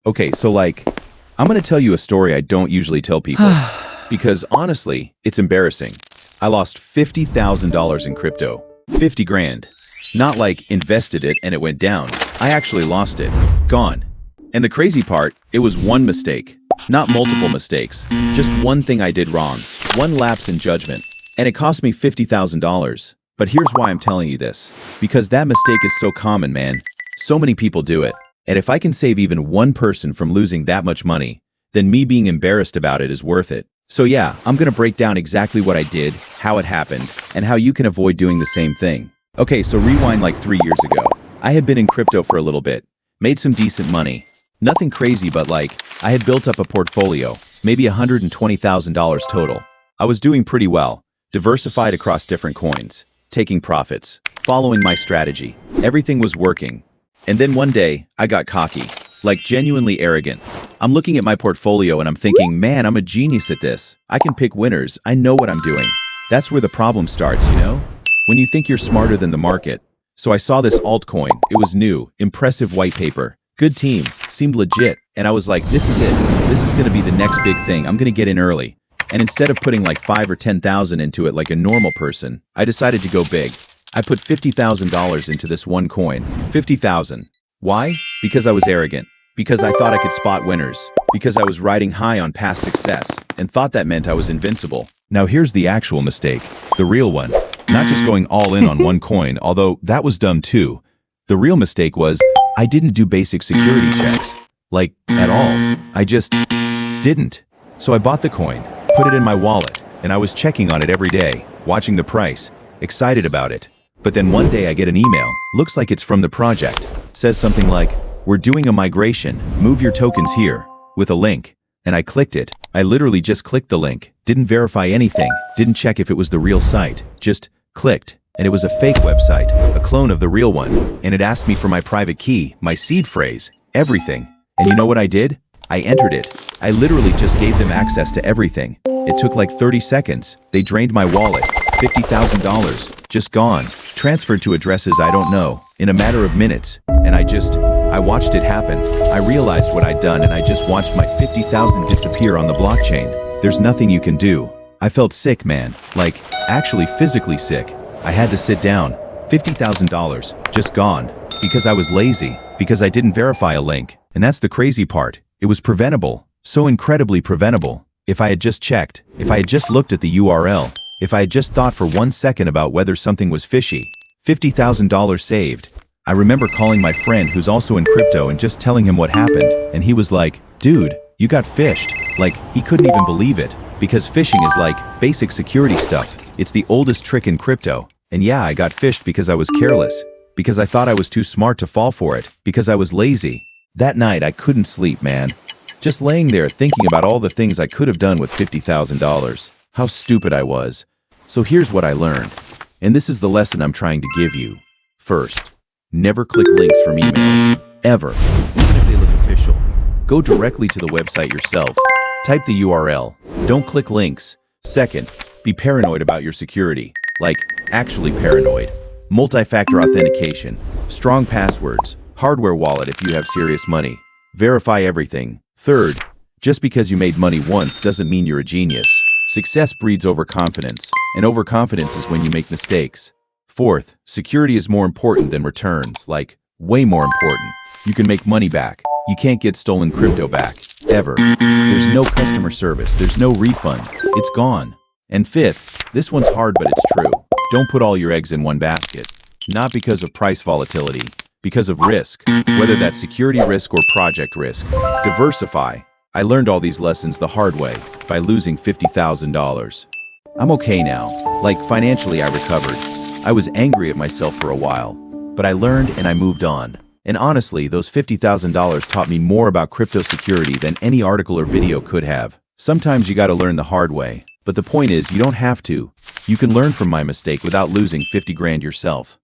Okay, so I'm gonna tell you a story I don't usually tell people because honestly, it's embarrassing. I lost $50,000 in crypto. 50 grand. Not like invested it and it went down. I actually lost it. Gone. And the crazy part, it was one mistake. Not multiple mistakes. Just one thing I did wrong. One lapse in judgment. And it cost me $50,000. But here's why I'm telling you this. Because that mistake is so common, man. So many people do it. And if I can save even one person from losing that much money, then me being embarrassed about it is worth it. So yeah, I'm gonna break down exactly what I did, how it happened, and how you can avoid doing the same thing. Okay, so rewind like 3 years ago. I had been in crypto for a little bit, made some decent money. Nothing crazy, but I had built up a portfolio, maybe $120,000 total. I was doing pretty well, diversified across different coins, taking profits, following my strategy. Everything was working. And then one day, I got cocky, genuinely arrogant. I'm looking at my portfolio and I'm thinking, man, I'm a genius at this. I can pick winners. I know what I'm doing. That's where the problem starts, you know? When you think you're smarter than the market. So I saw this altcoin. It was new, impressive white paper. Good team, seemed legit. And I was like, this is it. This is gonna be the next big thing. I'm gonna get in early. And instead of putting 5 or 10,000 into it like a normal person, I decided to go big. I put $50,000 into this one coin. 50,000. Why? Because I was arrogant. Because I thought I could spot winners. Because I was riding high on past success and thought that meant I was invincible. Now here's the actual mistake. The real one. Not just going all in on one coin, although that was dumb too. The real mistake was I didn't do basic security checks. At all. I just didn't. So I bought the coin, put it in my wallet, and I was checking on it every day, watching the price, excited about it. But then one day I get an email, looks like it's from the project, says something like, we're doing a migration, move your tokens here, with a link. And I clicked it. I literally just clicked the link, didn't verify anything, didn't check if it was the real site, just clicked. And it was a fake website, a clone of the real one. And it asked me for my private key, my seed phrase, everything. And you know what I did? I entered it. I literally just gave them access to everything. It took 30 seconds. They drained my wallet. $50,000. Just gone. Transferred to addresses I don't know. In a matter of minutes. And I watched it happen. I realized what I'd done and I just watched my 50,000 disappear on the blockchain. There's nothing you can do. I felt sick, man. Actually physically sick. I had to sit down. $50,000. Just gone. Because I was lazy. Because I didn't verify a link. And that's the crazy part. It was preventable. So incredibly preventable. If I had just checked. If I had just looked at the URL. If I had just thought for 1 second about whether something was fishy. $50,000 saved. I remember calling my friend who's also in crypto and just telling him what happened. And he was like, dude, you got phished. He couldn't even believe it. Because phishing is basic security stuff. It's the oldest trick in crypto. And yeah, I got phished because I was careless. Because I thought I was too smart to fall for it. Because I was lazy. That night, I couldn't sleep, man. Just laying there thinking about all the things I could have done with $50,000. How stupid I was. So here's what I learned. And this is the lesson I'm trying to give you. First, never click links from emails. Ever. Even if they look official. Go directly to the website yourself. Type the URL. Don't click links. Second, be paranoid about your security. Actually paranoid. Multi-factor authentication. Strong passwords. Hardware wallet if you have serious money. Verify everything. Third, just because you made money once doesn't mean you're a genius. Success breeds overconfidence, and overconfidence is when you make mistakes. Fourth, security is more important than returns, way more important. You can make money back. You can't get stolen crypto back, ever. There's no customer service, there's no refund. It's gone. And fifth, this one's hard but it's true. Don't put all your eggs in one basket. Not because of price volatility, because of risk, whether that's security risk or project risk. Diversify. I learned all these lessons the hard way by losing $50,000. I'm okay now. Financially, I recovered. I was angry at myself for a while, but I learned and I moved on. And honestly, those $50,000 taught me more about crypto security than any article or video could have. Sometimes you gotta learn the hard way, but the point is you don't have to. You can learn from my mistake without losing 50 grand yourself.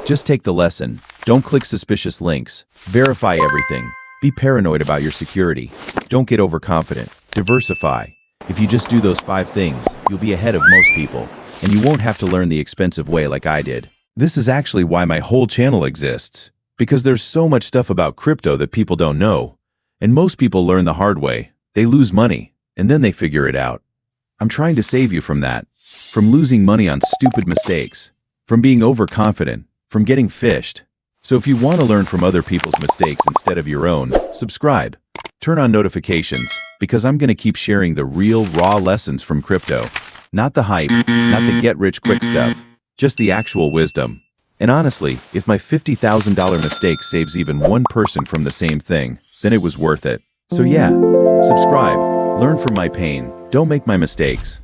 Just take the lesson. Don't click suspicious links. Verify everything. Be paranoid about your security. Don't get overconfident. Diversify. If you just do those 5 things, you'll be ahead of most people. And you won't have to learn the expensive way like I did. This is actually why my whole channel exists. Because there's so much stuff about crypto that people don't know. And most people learn the hard way. They lose money, and then they figure it out. I'm trying to save you from that. From losing money on stupid mistakes. From being overconfident. From getting fished. So if you want to learn from other people's mistakes instead of your own, subscribe. Turn on notifications, because I'm going to keep sharing the real, raw lessons from crypto. Not the hype, not the get-rich-quick stuff. Just the actual wisdom. And honestly, if my $50,000 mistake saves even one person from the same thing, then it was worth it. So yeah, subscribe. Learn from my pain. Don't make my mistakes.